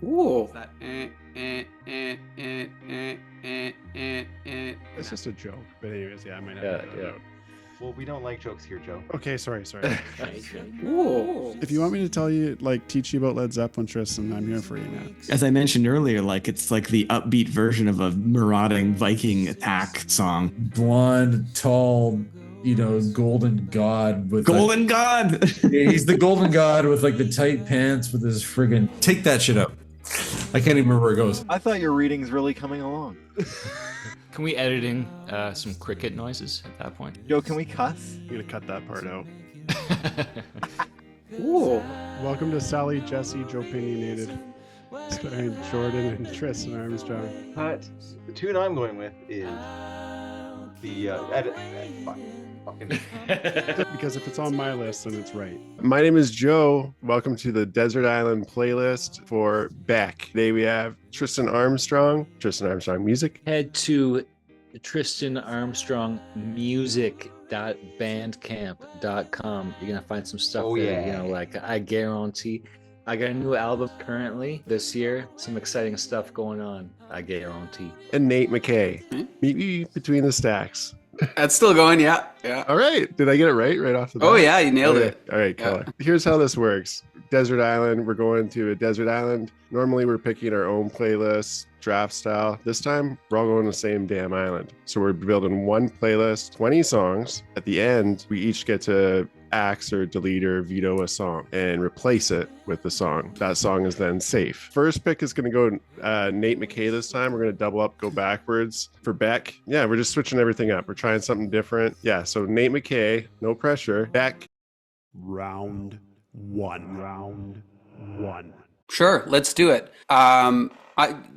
Ooh. That It's just a joke. But anyways, yeah, I might have to cut it out. Well, we don't like jokes here, Joe. Okay, sorry. Ooh. If you want me to tell you, like, teach you about Led Zeppelin, Tristan, I'm here for you now. As I mentioned earlier, like it's like the upbeat version of a marauding Viking attack song. Blonde, tall, golden god with Golden God. Yeah, he's the golden god with like the tight pants with his friggin' Take that shit out. I can't even remember where it goes. I thought your reading's really coming along. Can we edit in some cricket noises at that point? Joe, can we cuss? I'm gonna cut that part out. Ooh. Welcome to Sally, Jesse, JOEpinionated, starring Jordan and Tristan Armstrong. But the tune I'm going with is the edit. Because if it's on my list, then it's right. My name is Joe. Welcome to the Desert Island playlist for Beck. Today we have Tristan Armstrong Music. Head to tristanarmstrongmusic.bandcamp.com. You're gonna find some stuff there. Like I guarantee. I got a new album currently this year. Some exciting stuff going on. I guarantee. And Nate McKay. Meet me between the stacks. That's still going, yeah. All right. Did I get it right off the bat? Oh yeah, you nailed it. All right, color. Here's how this works. Desert Island. We're going to a desert island. Normally we're picking our own playlist, draft style. This time we're all going to the same damn island. So we're building one playlist, 20 songs. At the end, we each get to axe or delete or veto a song and replace it with the song. That song is then safe. First pick is going to go Nate McKay this time. We're going to double up, go backwards. For Beck, yeah, we're just switching everything up. We're trying something different. Yeah, so Nate McKay, no pressure. Beck, round one. Sure, let's do it.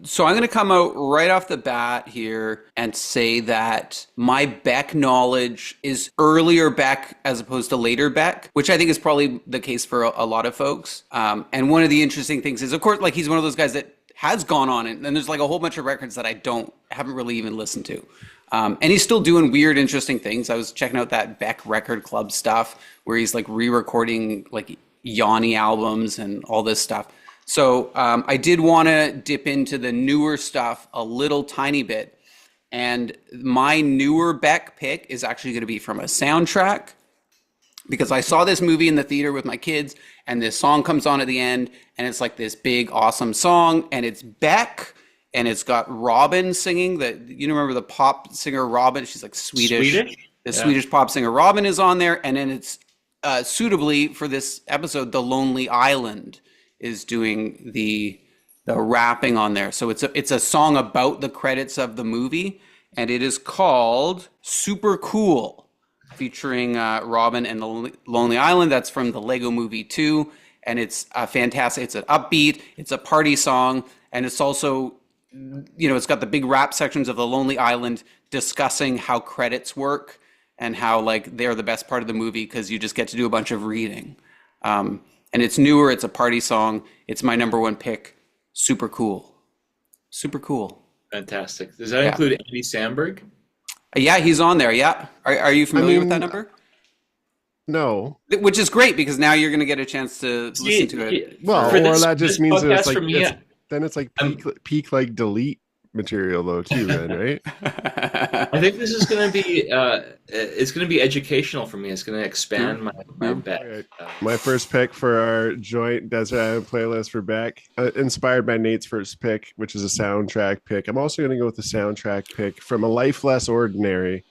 So I'm going to come out right off the bat here and say that my Beck knowledge is earlier Beck as opposed to later Beck, which I think is probably the case for a lot of folks. And one of the interesting things is, of course, like he's one of those guys that has gone on it, and there's like a whole bunch of records that I haven't really even listened to. And he's still doing weird, interesting things. I was checking out that Beck Record Club stuff where he's like re-recording like Yanni albums and all this stuff. So I did want to dip into the newer stuff a little tiny bit. And my newer Beck pick is actually going to be from a soundtrack, because I saw this movie in the theater with my kids, and this song comes on at the end, and it's like this big, awesome song, and it's Beck, and it's got Robin singing. You remember the pop singer Robin? She's like Swedish. Swedish pop singer Robin is on there, and then it's suitably for this episode, The Lonely Island is doing the rapping on there. So it's a song about the credits of the movie, and it is called Supercool, featuring Robin and the Lonely Island. That's from the Lego Movie 2, and it's fantastic. It's an upbeat, it's a party song, and it's also, it's got the big rap sections of the Lonely Island discussing how credits work and how like they're the best part of the movie because you just get to do a bunch of reading. And it's newer, it's a party song. It's my number one pick, Supercool. Supercool. Fantastic. Does that include Andy Samberg? Yeah, he's on there, yeah. Are you familiar with that number? No. Which is great, because now you're going to get a chance to listen to it. Well, or that just means that it's like, then it's like peak like delete material though too, then, right? I think this is going to be it's going to be educational for me. It's going to expand my Beck. Right. My first pick for our joint Desert Island playlist for Beck, inspired by Nate's first pick, which is a soundtrack pick. I'm also going to go with the soundtrack pick from A Life Less Ordinary.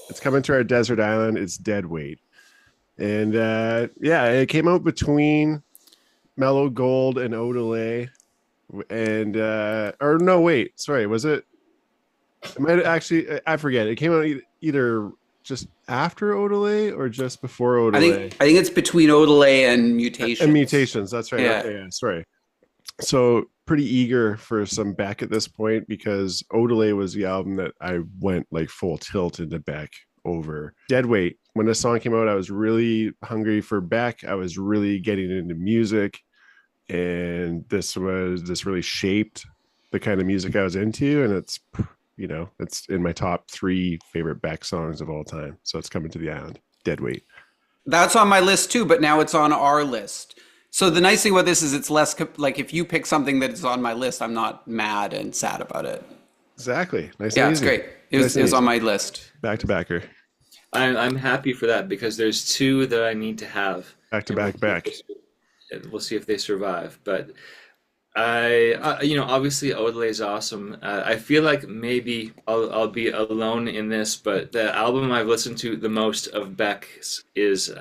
It's coming to our Desert Island. It's Deadweight, and it came out between Mellow Gold and Odelay. And was it might actually, I forget, it came out either just after Odelay or just before Odelay. I think it's between Odelay and Mutations. That's right. Yeah, sorry. So pretty eager for some Beck at this point, because Odelay was the album that I went like full tilt into Beck over. Deadweight, when this song came out, I was really hungry for Beck. I was really getting into music, and this really shaped the kind of music I was into, and it's in my top 3 favorite Beck songs of all time. So it's coming to the island. Deadweight. That's on my list too, but now it's on our list. So the nice thing about this is it's less like if you pick something that is on my list, I'm not mad and sad about it. Exactly. Nice Yeah, and it's easy. great. It was on my list. Back to backer. I'm happy for that because there's two that I need to have. Back to back. We'll see if they survive. But obviously Odelay is awesome. I feel like maybe I'll be alone in this, but the album I've listened to the most of Beck's is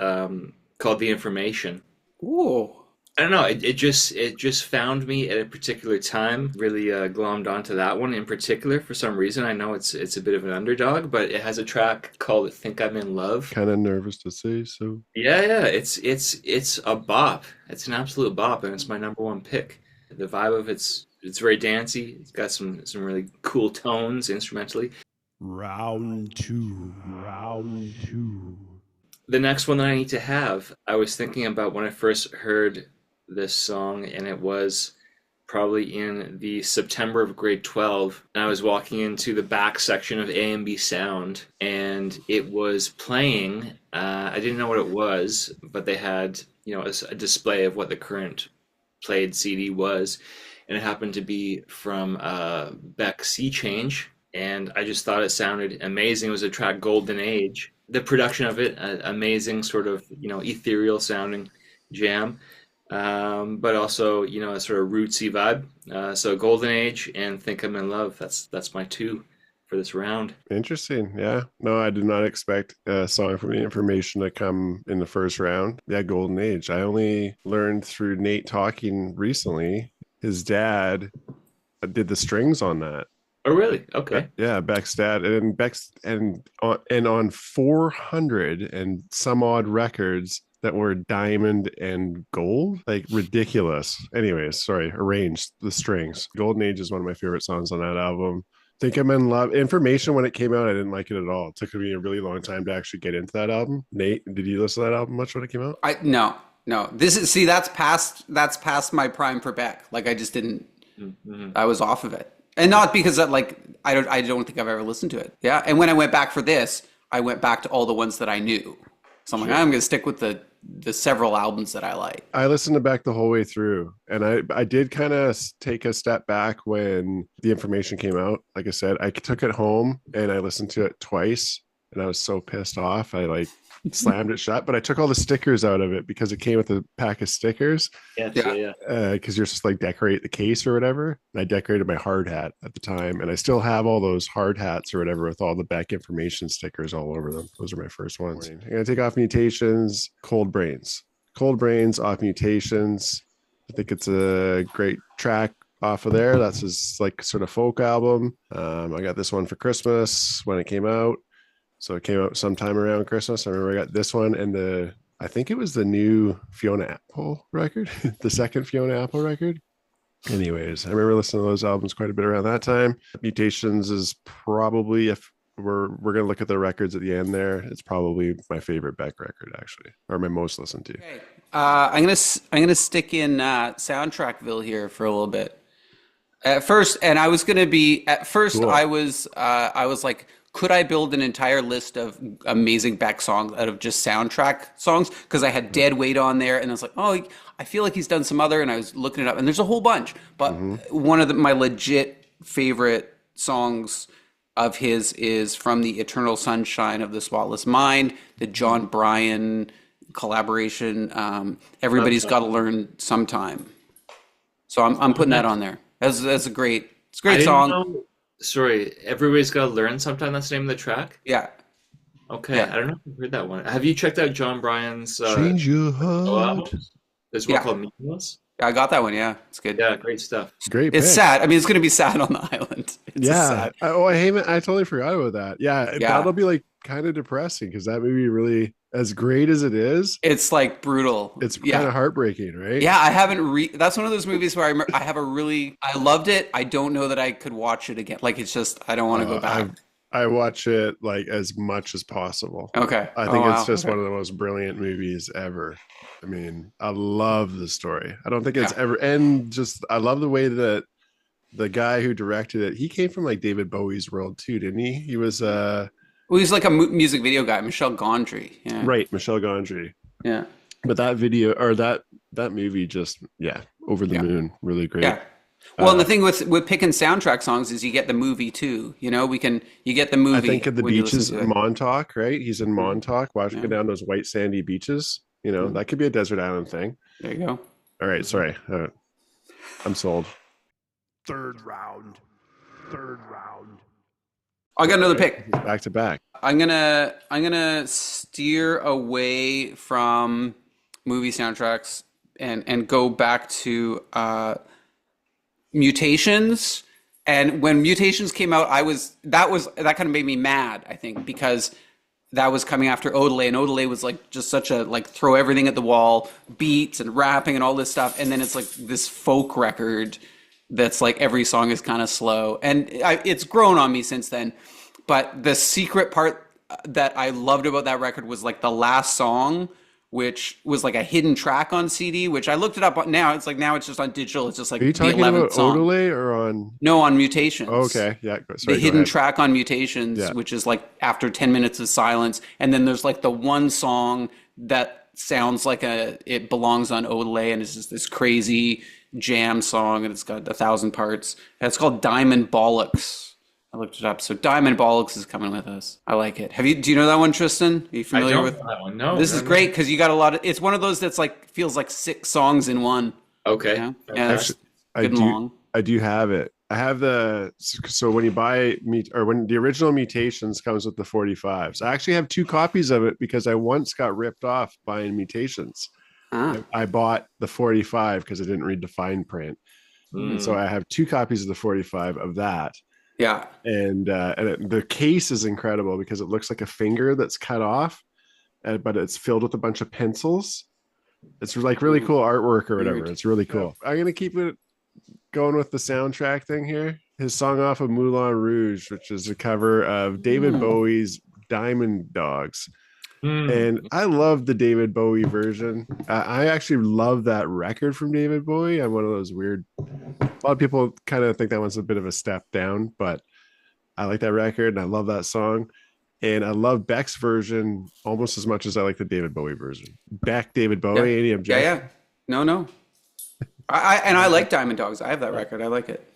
called The Information. Ooh. I don't know. It just found me at a particular time. Really glommed onto that one in particular for some reason. I know it's a bit of an underdog, but it has a track called "Think I'm in Love." Kind of nervous to say so. Yeah. It's a bop. It's an absolute bop, and it's my number one pick. The vibe of it's very dancey. It's got some really cool tones instrumentally. Round two. The next one that I need to have, I was thinking about when I first heard this song, and it was probably in the September of grade 12, and I was walking into the back section of A&B Sound, and it was playing. I didn't know what it was, but they had a display of what the current played CD was, and it happened to be from Beck Sea Change, and I just thought it sounded amazing. It was a track Golden Age. The production of it, amazing, sort of ethereal sounding jam. But also, a sort of rootsy vibe. So Golden Age and Think I'm in Love. That's my two for this round. Interesting. Yeah. No, I did not expect a song from The Information to come in the first round. Yeah, Golden Age. I only learned through Nate talking recently. His dad did the strings on that. Oh, really? Okay. Yeah, Beck's dad and on 400 and some odd records that were diamond and gold, like ridiculous. Anyways, sorry, arranged the strings. Golden Age is one of my favorite songs on that album. Think I'm in Love. Information, when it came out, I didn't like it at all. It took me a really long time to actually get into that album. Nate, did you listen to that album much when it came out? No. That's past my prime for Beck. Like I just didn't. Mm-hmm. I was off of it, and not because I don't think I've ever listened to it. Yeah, and when I went back for this, I went back to all the ones that I knew. So I'm like, I'm going to stick with the several albums that I like. I listened to Beck the whole way through, and I did kind of take a step back when The Information came out. Like I said, I took it home and I listened to it twice, and I was so pissed off. I slammed it shut, but I took all the stickers out of it because it came with a pack of stickers. Yeah. Because you're just decorate the case or whatever. And I decorated my hard hat at the time, and I still have all those hard hats or whatever with all the Beck Information stickers all over them. Those are my first ones. I'm gonna take off Mutations, Cold Brains off Mutations. I think it's a great track off of there. That's his sort of folk album. I got this one for Christmas when it came out. So it came out sometime around Christmas. I remember I got this one and I think it was the new Fiona Apple record, the second Fiona Apple record. Anyways, I remember listening to those albums quite a bit around that time. Mutations is probably, if we're going to look at the records at the end there, it's probably my favorite Beck record actually, or my most listened to. Okay. I'm gonna stick in Soundtrackville here for a little bit. At first, cool. I was like, could I build an entire list of amazing Beck songs out of just soundtrack songs? Because I had Deadweight on there, and I was like, oh, I feel like he's done some other, and I was looking it up, and there's a whole bunch. But one of my legit favorite songs of his is from the Eternal Sunshine of the Spotless Mind, the John Bryan collaboration. Everybody's Got to Learn Sometime. So I'm putting that on there. That's a great song. Sorry, Everybody's Got to Learn Sometime. That's the name of the track? Yeah. Okay, Yeah. I don't know if I've heard that one. Have you checked out John Bryan's Change Your Heart? There's one called Meaningless. Yeah, I got that one. Yeah, it's good. Yeah, great stuff. It's great. It's pick. sad. I mean, it's going to be sad on the island. It's Yeah. sad. I totally forgot about that. Yeah. That'll be kind of depressing because that movie really, as great as it is, it's brutal. It's kind of heartbreaking, right? Yeah, I haven't that's one of those movies where I loved it. I don't know that I could watch it again. It's just, I don't want to go back. I watch it as much as possible. Okay. I think it's just one of the most brilliant movies ever. I mean, I love the story. I don't think it's ever, and just, I love the way that the guy who directed it, he came from David Bowie's world too, didn't he? He was, well, he's like a music video guy, Michel Gondry. Yeah. Right, Michel Gondry. Yeah. But that video, or that that movie just over the moon, really great. Yeah. Well, and the thing with picking soundtrack songs is you get the movie too. You get the movie. I think of the when you beaches listen in to it. Montauk, right? He's in Montauk, watching down those white sandy beaches. That could be a desert island thing. There you go. All right, sorry, I'm sold. Third round. I got another pick. Back to back. I'm gonna steer away from movie soundtracks and go back to Mutations. And when Mutations came out, that kind of made me mad, I think, because that was coming after Odelay, and Odelay was like just such a like throw everything at the wall, beats and rapping and all this stuff, and then it's like this folk record that's like every song is kind of slow, and it's grown on me since then. But the secret part that I loved about that record was like the last song, which was like a hidden track on CD, which I looked it up now. It's like now it's just on digital. It's just like Are you the talking 11th about song. Odelay or on? No, on Mutations. Oh, okay, yeah. Sorry, the hidden track on Mutations, Yeah. which is like after 10 minutes of silence, and then there's like the one song that sounds like it belongs on Odelay, and it's just this crazy jam song, and it's got 1,000 parts. And it's called Diamond Bollocks. I looked it up. So Diamond Bollocks is coming with us. I like it. Do you know that one, Tristan? Are you familiar I don't with know that one. No. This is great because you got a lot of. It's one of those that's like feels like 6 songs in one. Okay. Yeah, it's I good and long. I do have it. I have so when you buy when the original Mutations comes with the 45s, I actually have 2 copies of it because I once got ripped off buying Mutations. I bought the 45 because I didn't read the fine print, and so I have 2 copies of the 45 of that. Yeah, and the case is incredible because it looks like a finger that's cut off, but it's filled with a bunch of pencils. It's like really cool artwork or whatever. It's really cool. I'm gonna keep it going with the soundtrack thing here. His song off of Moulin Rouge, which is a cover of David Bowie's Diamond Dogs. And I love the David Bowie version. I actually love that record from David Bowie. I'm one of those weird. A lot of people kind of think that one's a bit of a step down, but I like that record and I love that song. And I love Beck's version almost as much as I like the David Bowie version. Beck, David Bowie, any objection? Yeah. No. I like Diamond Dogs. I have that record. I like it.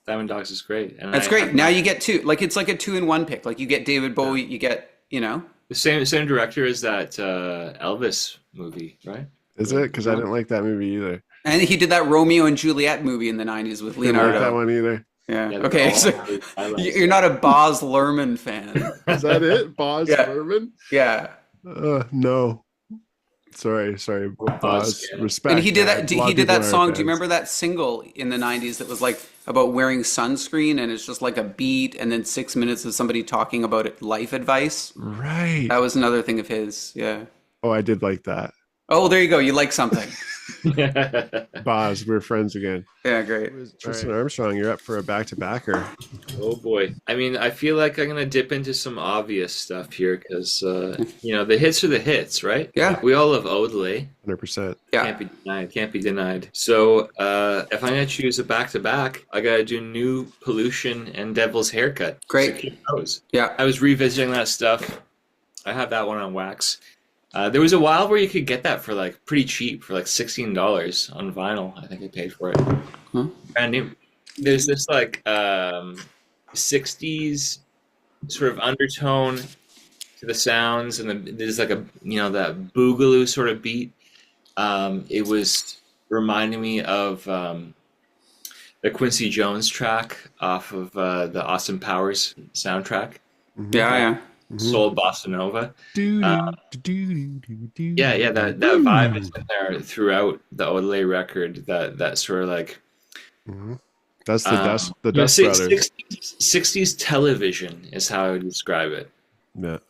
Diamond Dogs is great. And That's great. Now you get 2. Like it's like a 2-in-1 pick. Like you get David Bowie. You get the same director as that Elvis movie, right? Is it? Because I didn't like that movie either. And he did that Romeo and Juliet movie in the 90s with Leonardo. I didn't like that one either. Yeah. Okay. So you're not a Baz Luhrmann fan. Is that it? Baz Luhrmann? Yeah. No. Sorry. Baz. Respect. And he did man. that. He did that song. Do you remember that single in the 90s that was like about wearing sunscreen, and it's just like a beat, and then 6 minutes of somebody talking about it, life advice? Right. That was another thing of his. Yeah. Oh, I did like that. Oh, there you go. You like something. Boz, we're friends again. Yeah, great. Tristan Armstrong, you're up for a back-to-backer. Oh boy. I mean, I feel like I'm going to dip into some obvious stuff here because, the hits are the hits, right? Yeah. We all love Odelay. 100%. Yeah. Can't be denied. So if I'm going to choose a back-to-back, I got to do New Pollution and Devil's Haircut. Great. Yeah. I was revisiting that stuff. I have that one on wax. There was a while where you could get that for like pretty cheap, for like $16 on vinyl. I think I paid for it. Brand new. There's this like 60s sort of undertone to the sounds, and there's like a that boogaloo sort of beat. It was reminding me of the Quincy Jones track off of the Austin Powers soundtrack. Yeah. Soul Bossa Nova. That vibe is in there throughout the Odelay record. That sort of like that's the Dust Brothers. 60s television is how I would describe it. Yeah,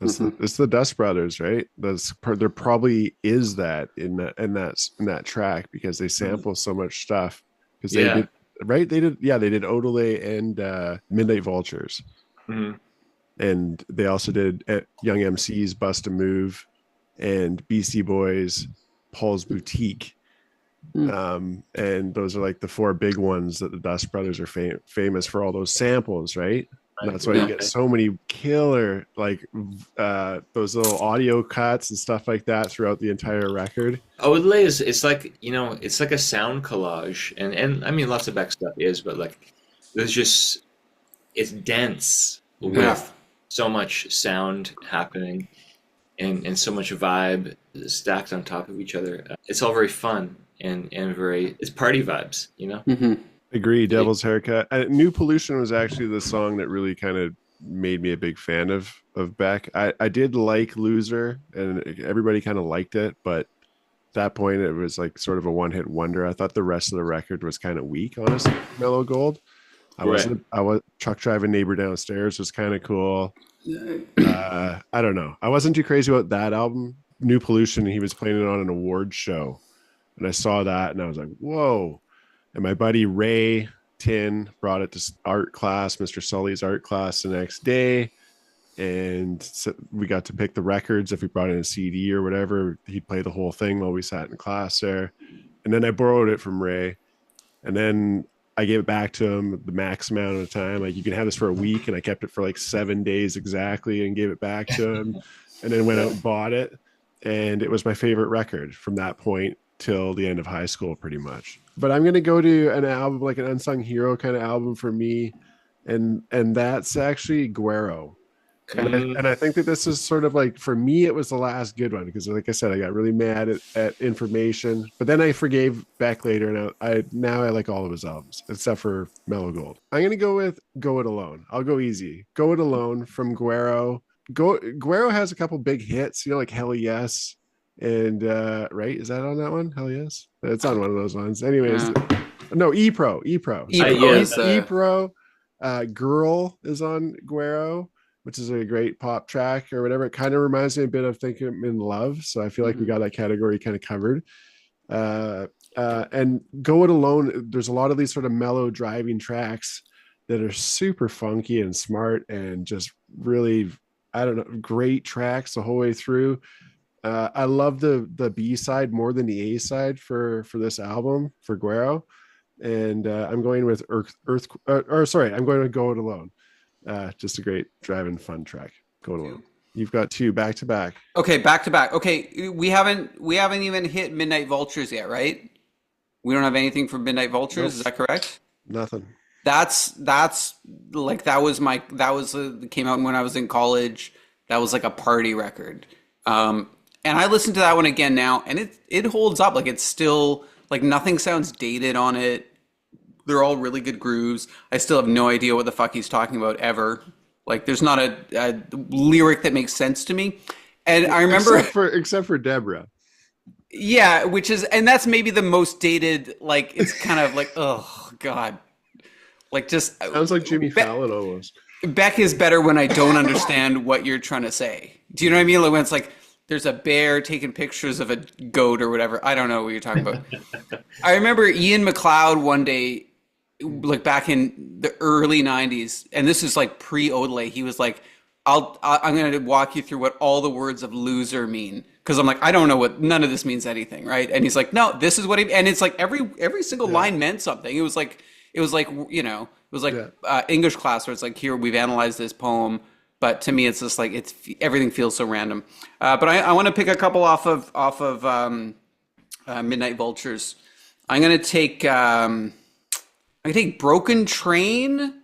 it's the Dust Brothers, right? There probably is that in that track because they sample so much stuff. Because they did Odelay and Midnight Vultures. And they also did Young MC's Bust a Move and Beastie Boys, Paul's Boutique. And those are like the 4 big ones that the Dust Brothers are famous for, all those samples, right? And that's why you get so many killer like those little audio cuts and stuff like that throughout the entire record. Odelay is it's like it's like a sound collage, and I mean lots of Beck stuff is, but like there's just it's dense with so much sound happening and so much vibe stacked on top of each other. It's all very fun and very it's party vibes, you know. Mm-hmm. Agree. Devil's Haircut. New Pollution was actually the song that really kind of made me a big fan of Beck. I did like Loser, and everybody kind of liked it, but at that point it was like sort of a one-hit wonder. I thought the rest of the record was kind of weak, honestly. Mellow Gold. I was Truck Driving Neighbor Downstairs was kind of cool. I don't know. I wasn't too crazy about that album. New Pollution, he was playing it on an award show, and I saw that and I was like, whoa. And my buddy Ray Tin brought it to art class, Mr. Sully's art class the next day. And so we got to pick the records. If we brought in a CD or whatever, he'd play the whole thing while we sat in class there. And then I borrowed it from Ray. And then I gave it back to him the max amount of time. Like, you can have this for a week. And I kept it for like 7 days exactly and gave it back to him. And then went out and bought it. And it was my favorite record from that point till the end of high school, pretty much. But I'm going to go to an album, like an unsung hero kind of album for me. And that's actually Guero. And I think that this is sort of like, for me, it was the last good one. Because like I said, I got really mad at Information. But then I forgave Beck later. And I like all of his albums, except for Mellow Gold. I'm going to go with Go It Alone. I'll go easy. Go It Alone from Guero. Guero has a couple big hits, like Hell Yes. And right, is that on that one? Hell Yes, it's on one of those ones. Anyways, no, E-Pro. Girl is on Guero, which is a great pop track or whatever. It kind of reminds me a bit of Think I'm in Love, so I feel like we got that category kind of covered. And Go It Alone, there's a lot of these sort of mellow driving tracks that are super funky and smart and just really, I don't know, great tracks the whole way through. I love the B side more than the A side for this album for Guero, and I'm going with I'm going to Go It Alone. Just a great driving fun track. Go It Alone. You've got two back to back. Okay, back to back. Okay, we haven't even hit Midnight Vultures yet, right? We don't have anything from Midnight Vultures. Nope. Is that correct? Nothing. That's like came out when I was in college. That was like a party record. And I listened to that one again now, and it holds up. Like, it's still, like, nothing sounds dated on it. They're all really good grooves. I still have no idea what the fuck he's talking about ever. Like, there's not a lyric that makes sense to me. And I remember... Except for Deborah. Yeah, and that's maybe the most dated, like, it's kind of like, oh, God. Like, just... Sounds like Jimmy Fallon almost. Beck is better when I don't understand what you're trying to say. Do you know what I mean? Like, when it's like... There's a bear taking pictures of a goat or whatever. I don't know what you're talking about. I remember Ian McLeod one day, like back in the early 90s, and this is like pre-Odelay. He was like, I'm going to walk you through what all the words of loser mean. Because I'm like, I don't know none of this means anything, right? And he's like, no, this is what and it's like every single line meant something. It was like English class where it's like, here, we've analyzed this poem. But to me, it's just like everything feels so random. But I want to pick a couple off of Midnight Vultures. I'm gonna take Broken Train, and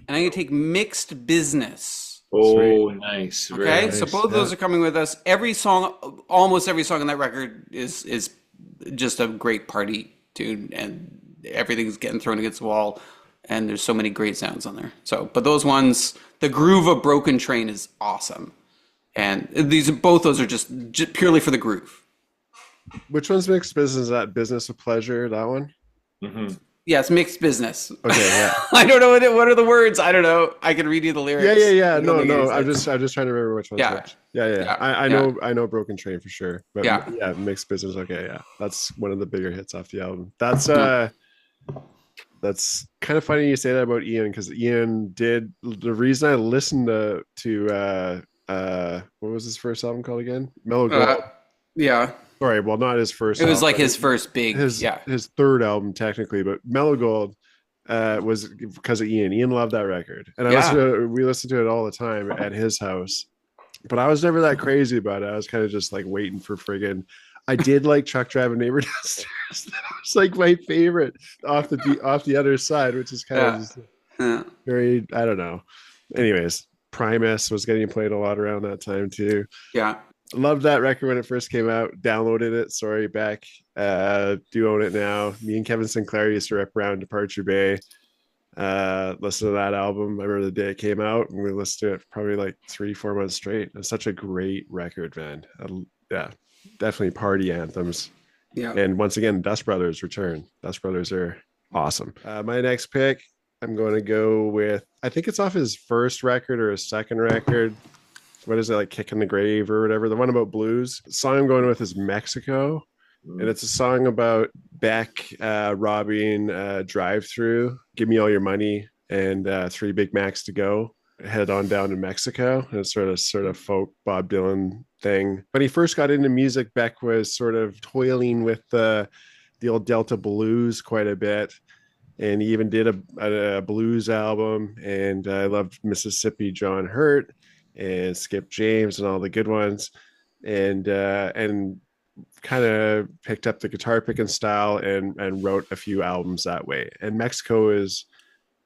I'm gonna take Mixed Business. Oh, sweet. Nice. Okay, nice. so both of those are coming with us. Almost every song on that record is just a great party tune, and everything's getting thrown against the wall. And there's so many great sounds on there. But those ones, the groove of Broken Train is awesome. And both those are just purely for the groove. Which one's Mixed Business? Is that Business of Pleasure, that one? Mm-hmm. Yeah, it's Mixed Business. Okay, yeah. I don't know what are the words. I don't know. I can read you the lyrics. Yeah. No. I'm just trying to remember which one's which. Yeah. I know Broken Train for sure. But yeah, Mixed Business. Okay, yeah. That's one of the bigger hits off the album. That's kind of funny you say that about Ian, because Ian did the reason I listened to what was his first album called again? Mellow Gold. Yeah. Sorry, well, not his first. It was album, like his first big, his third album technically, but Mellow Gold. was because of Ian. Ian loved that record, and we listened to it all the time at his house. But I was never that crazy about it. I was kind of just like waiting for friggin'. I did like Truck Driving Neighbor Downstairs. That was like my favorite off the other side, which is kind of just very, I don't know. Anyways, Primus was getting played a lot around that time too. Yeah. Loved that record when it first came out. Downloaded it. Sorry, Beck. Do own it now. Me and Kevin Sinclair used to rip around Departure Bay. Listen to that album. I remember the day it came out, and we listened to it probably like 3-4 months straight. It's such a great record, man. Yeah, definitely party anthems. Yeah. And once again, Dust Brothers return. Dust Brothers are awesome. My next pick, I'm going to go with, I think it's off his first record or his second record. What is it, like Kick in the Grave or whatever? The one about blues. The song I'm going with is Mexico. And it's a song about Beck robbing drive-through. Give me all your money and 3 Big Macs to go. Head on down to Mexico. And it's sort of folk Bob Dylan thing. When he first got into music, Beck was sort of toiling with the old Delta blues quite a bit. And he even did a blues album. And I loved Mississippi John Hurt and Skip James and all the good ones. And kind of picked up the guitar picking style and wrote a few albums that way. And Mexico is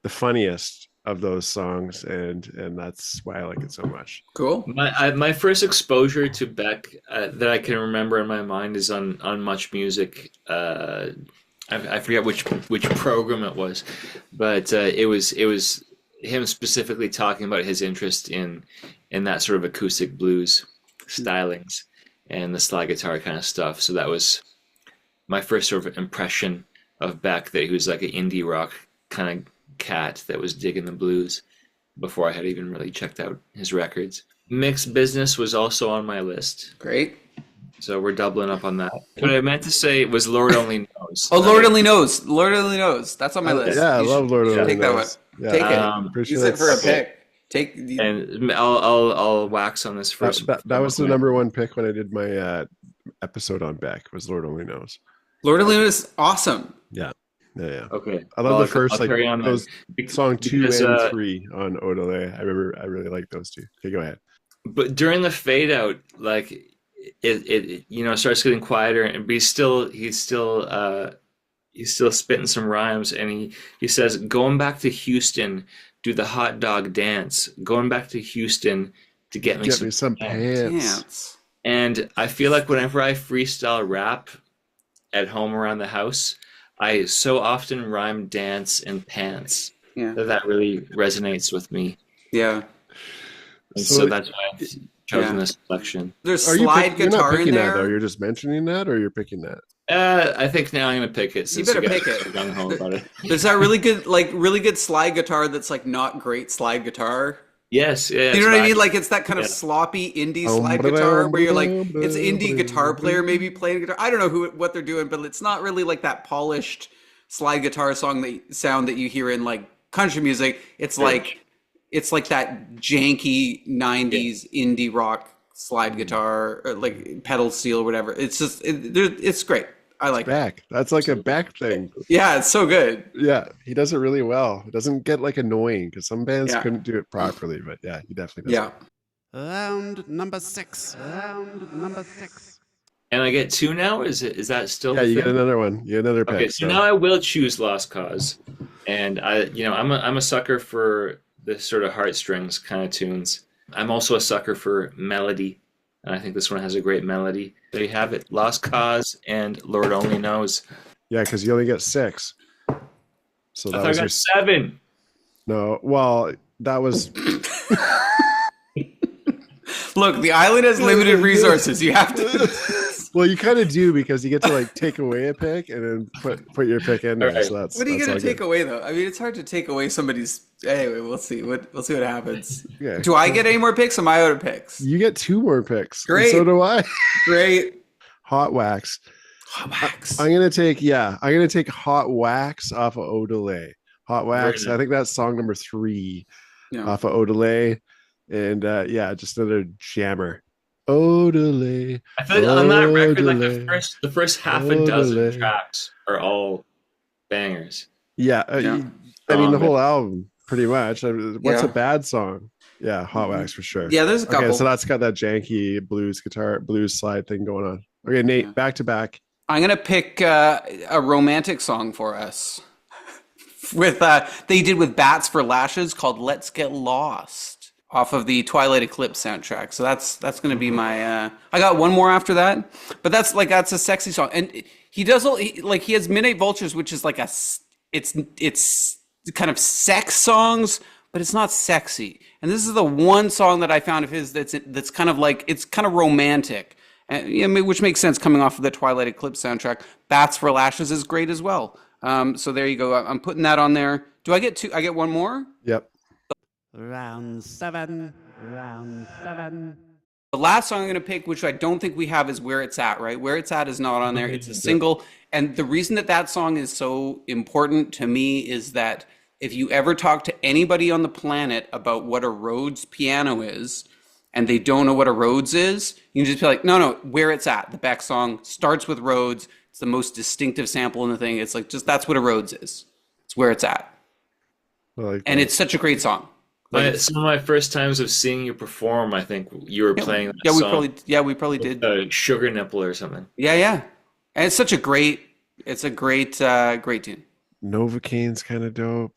the funniest of those songs, and that's why I like it so much. Cool. My first exposure to Beck that I can remember in my mind is on Much Music. I forget which program it was, but it was him specifically talking about his interest in that sort of acoustic blues stylings and the slide guitar kind of stuff. So that was my first sort of impression of Beck, that he was like an indie rock kind of cat that was digging the blues before I had even really checked out his records. Mixed Business was also on my list. Great. So we're doubling up on that. What I meant to say was Lord Only Knows. Oh, Lord Only Knows. Lord Only Knows. That's on my list. Yeah, I love Lord Only Knows. Take that one. Yeah. Take it. Use it for a pick. And I'll wax on this first. That was the number one pick when I did my episode on Beck, was Lord Only Knows. Lord Only Knows is awesome. Yeah. Okay. I love the first those song 2 and 3 on Odelay. I really like those two. Okay, go ahead. But during the fade out, like it starts getting quieter, and he's still spitting some rhymes, and he says, going back to Houston, do the hot dog dance, going back to Houston to get me some pants. And I feel like whenever I freestyle rap at home around the house, I so often rhyme dance and pants. Yeah. That really resonates with me. Yeah. And so that's why I've chosen this selection. There's slide you're guitar not picking in there. That, though. You're just mentioning that, or you're picking that? I think now I'm gonna pick it. You better pick it. There's that really good slide guitar that's like not great slide guitar. Yes, yeah. You know what I mean? Like it's that kind of sloppy indie slide guitar where you're like, it's indie guitar player maybe playing guitar. I don't know what they're doing, but it's not really like that polished slide guitar sound that you hear in like country music. It's like that janky 90s indie rock slide guitar, or like pedal steel or whatever. It's just it's great. I like Beck. That's like a Beck thing. Yeah, it's so good. Yeah, he does it really well. It doesn't get like annoying because some bands couldn't do it properly, but yeah, he definitely does. Yeah. Round number six. And I get 2 now. Is that still? Yeah, you get another one. You get another pick. Okay, so now I will choose Lost Cause, and I'm a sucker for this sort of heartstrings kind of tunes. I'm also a sucker for melody, and I think this one has a great melody. There you have it, Lost Cause and Lord Only Knows. Yeah, because you only get 6. So I got 7. No, well, that was. Look, the island has limited resources. You have to. Well, you kind of do, because you get to like take away a pick and then put your pick in there. Right. So that's What are you going to take good. away though? I mean, it's hard to take away somebody's. Anyway, we'll see what happens. Yeah. Do I get any more picks? Am I out of picks? You get 2 more picks. Great. And so do I. Great. Hot Wax. Hot Wax. I'm gonna take Hot Wax off of Odelay. Hot Wax. I think that's song number 3 off of Odelay, and just another jammer. Odelay. I feel like on that record, like the first half a dozen tracks are all bangers. Yeah, Yeah. I mean the Song, whole album, pretty much. I mean, what's Yeah. a bad song? Yeah, Hot Wax for sure. Yeah, there's a couple. Okay, so that's got that janky blues slide thing going on. Okay, Nate, Yeah. back to back. I'm gonna pick a romantic song for us with they did with Bats for Lashes called "Let's Get Lost" off of the Twilight Eclipse soundtrack. So that's gonna be my. I got one more after that, but that's a sexy song, and he does he has Midnight Vultures, which is like it's kind of sex songs, but it's not sexy. And this is the one song that I found of his that's kind of like it's kind of romantic. And, which makes sense coming off of the Twilight Eclipse soundtrack. Bats for Lashes is great as well. So there you go. I'm putting that on there. Do I get two? I get one more? Yep. Round 7. Round 7. The last song I'm going to pick, which I don't think we have, is Where It's At, right? Where It's At is not on there. It's a single. And the reason that song is so important to me is that if you ever talk to anybody on the planet about what a Rhodes piano is, and they don't know what a Rhodes is, you can just be like, no, Where It's At. The Beck song starts with Rhodes. It's the most distinctive sample in the thing. It's like, just that's what a Rhodes is. It's Where It's At. And it's such a great song. Like, some of my first times of seeing you perform, I think you were playing that song. We probably did. Sugar Nipple or something. Yeah. And it's a great tune. Novocaine's kind of dope.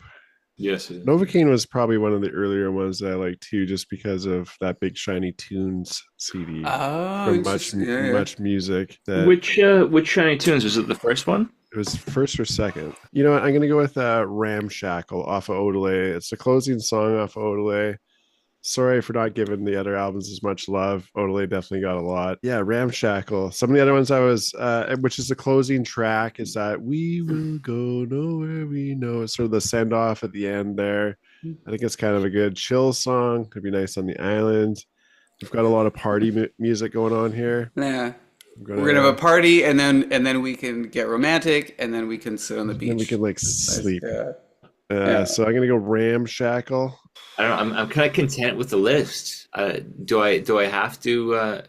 Yes. It is. Novocaine was probably one of the earlier ones that I like too, just because of that Big Shiny Tunes CD. Oh, from much music. Which Shiny Tunes? Was it the first one? It was first or second. You know what? I'm gonna go with Ramshackle off of Odelay. It's the closing song off of Odelay. Sorry for not giving the other albums as much love. Odelay definitely got a lot. Yeah, Ramshackle. Some of the other ones I was, which is the closing track, is that We Will Go Nowhere We Know. It's sort of the send off at the end there. I think it's kind of a good chill song. Could be nice on the island. We've got a lot of party music going on here. Yeah. We're gonna have a party, and then we can get romantic, and then we can sit on the beach. And we can like sleep. Yeah. So I'm gonna go Ramshackle. I don't know. I'm kind of content with the list. Do I have to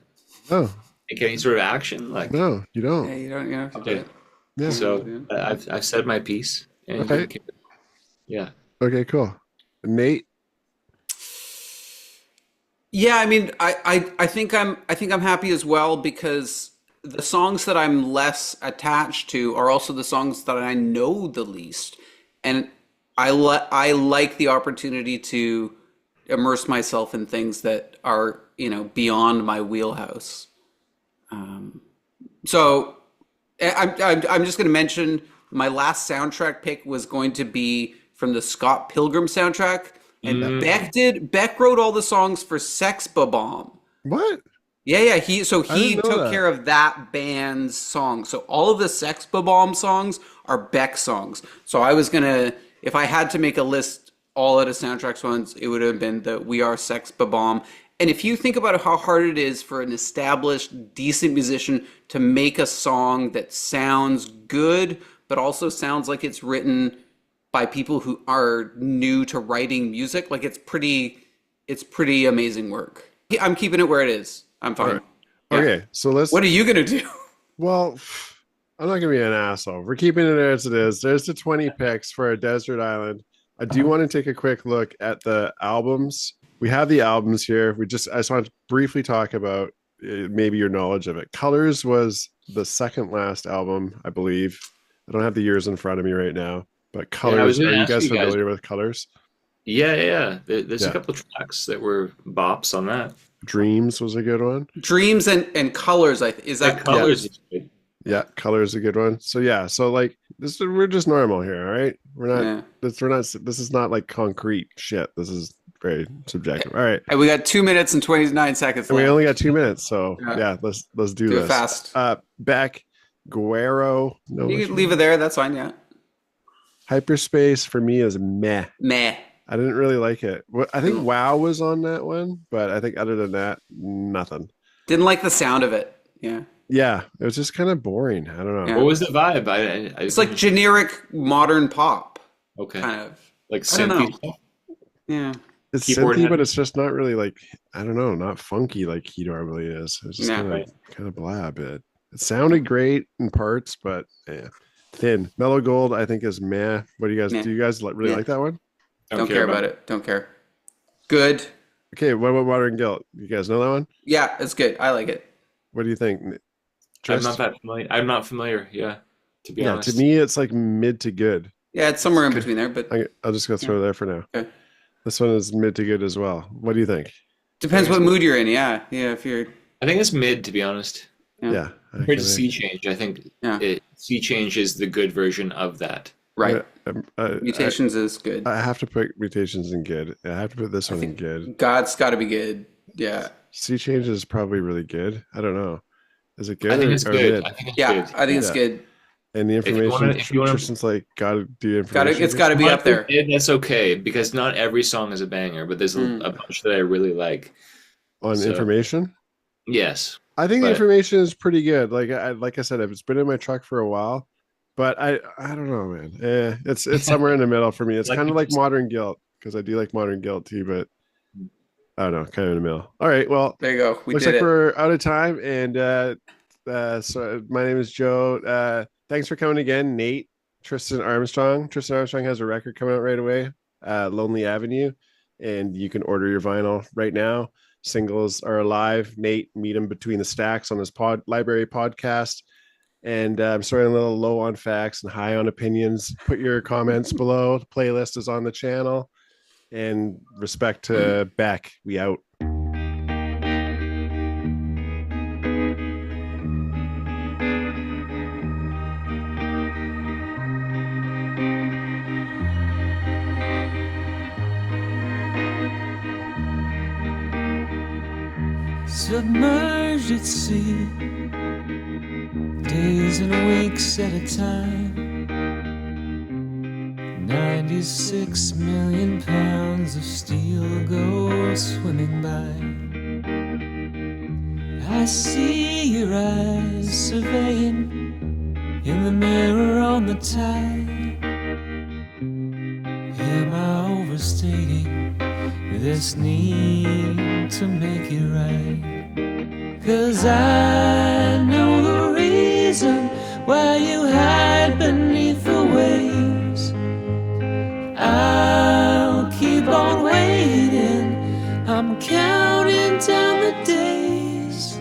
make any sort of action? Like, no, you don't. Yeah, you don't. You have to do okay. it. Yeah. So I've said my piece. And Okay. Yeah. Okay, cool. Nate. Yeah, I mean, I think I'm happy as well, because the songs that I'm less attached to are also the songs that I know the least, and I like the opportunity to immerse myself in things that are beyond my wheelhouse. So I'm just going to mention my last soundtrack pick was going to be from the Scott Pilgrim soundtrack. And Beck wrote all the songs for Sex Bomb. What? Yeah. He took that. care of that band's songs. So all of the Sex Bomb songs are Beck songs. So I was gonna, if I had to make a list all out of soundtracks ones, it would have been the We Are Sex Bomb. And if you think about how hard it is for an established, decent musician to make a song that sounds good, but also sounds like it's written by people who are new to writing music, like it's pretty amazing work. I'm keeping it where it is. I'm fine. Right. Okay, so What are you gonna do? Well, I'm not gonna be an asshole. We're keeping it as it is. There's the 20 picks for a desert island. I do want to take a quick look at the albums. We have the albums here. I just want to briefly talk about maybe your knowledge of it. Colors was the second last album, I believe. I don't have the years in front of me right now. But Colors, are you guys familiar with Colors? Yeah. There's a couple of tracks that were bops on that. Dreams was a good one. Dreams and Colors, is that Colors? Yeah, Colors is a good one. So like this, we're just normal here, all right? This is not like concrete shit. This is very subjective. All right. And we got 2 minutes and 29 seconds left. We only got 2 minutes, so let's do this. It fast. Beck, Guerrero. No, you can leave it there. That's fine. Yeah. Hyperspace for me is meh. Meh. I didn't really like it. I think Wow was on that one, but I think other than that, nothing. Didn't like the sound of it. Yeah. Yeah, it was just kind of boring. I don't know. Yeah. What was the vibe? It's like generic modern pop. Okay. Kind of. Like synthy stuff? Yeah. It's Keyboard synthy, heavy. but it's just not really like, I don't know, not funky like he normally is. It's just Yeah. kind of blab it. It sounded great in parts, but yeah. Thin. Mellow Gold, I think, is meh. What do you guys Meh. do? You guys really Meh. like that one? Don't care about it. Don't care. Good. Okay, what about Modern Guilt? You guys know that one? Yeah, it's good. I like it. What do you think? I'm not that familiar. I'm not familiar. Yeah, to be Yeah, honest. to me, it's like mid to good. Yeah, it's somewhere in between there, but I'll just go throw it there for now. Okay. This one is mid to good as well. What do you think? depends what mood you're in. Yeah, if you're. I think it's mid, to be honest. Yeah. Compared to Sea Change, I think Sea Change is the good version of that. Right. Mutations is good. I have to put Mutations in good. I have to put this one in good. God's got to be good. Yeah. Sea Change is probably really good. I don't know. Is it good? I think it's or good. mid? I think it's Yeah, good. I think it's good. And the information, if you wanna, Tristan's like, gotta do information. It's got to be up there. That's okay, because not every song is a banger, but there's a bunch that I really like. On information? Yes. I think the information is pretty good. Like I said, it's been in my truck for a while, but I don't know, man. It's somewhere in the middle for me. It's kind of like Modern Guilt, because I do like Modern Guilt too, but I don't know, kind of in the middle. All right, well, there you go. Looks like we're out of time, and so my name is Joe. Thanks for coming again, Nate. Tristan Armstrong. Tristan Armstrong has a record coming out right away, Lonely Avenue, and you can order your vinyl right now. Singles are alive. Nate, meet him between the stacks on his library podcast. And I'm sorry, I'm a little low on facts and high on opinions. Put your comments below. The playlist is on the channel. And respect to Beck. We out. Submerged at sea, days and weeks at a time. 96 million pounds of steel go swimming by. I see your eyes surveying in the mirror on the tide. Am I overstating this need to make it right? 'Cause I know the reason why you hide beneath the waves. I'll keep on waiting. I'm counting down the days.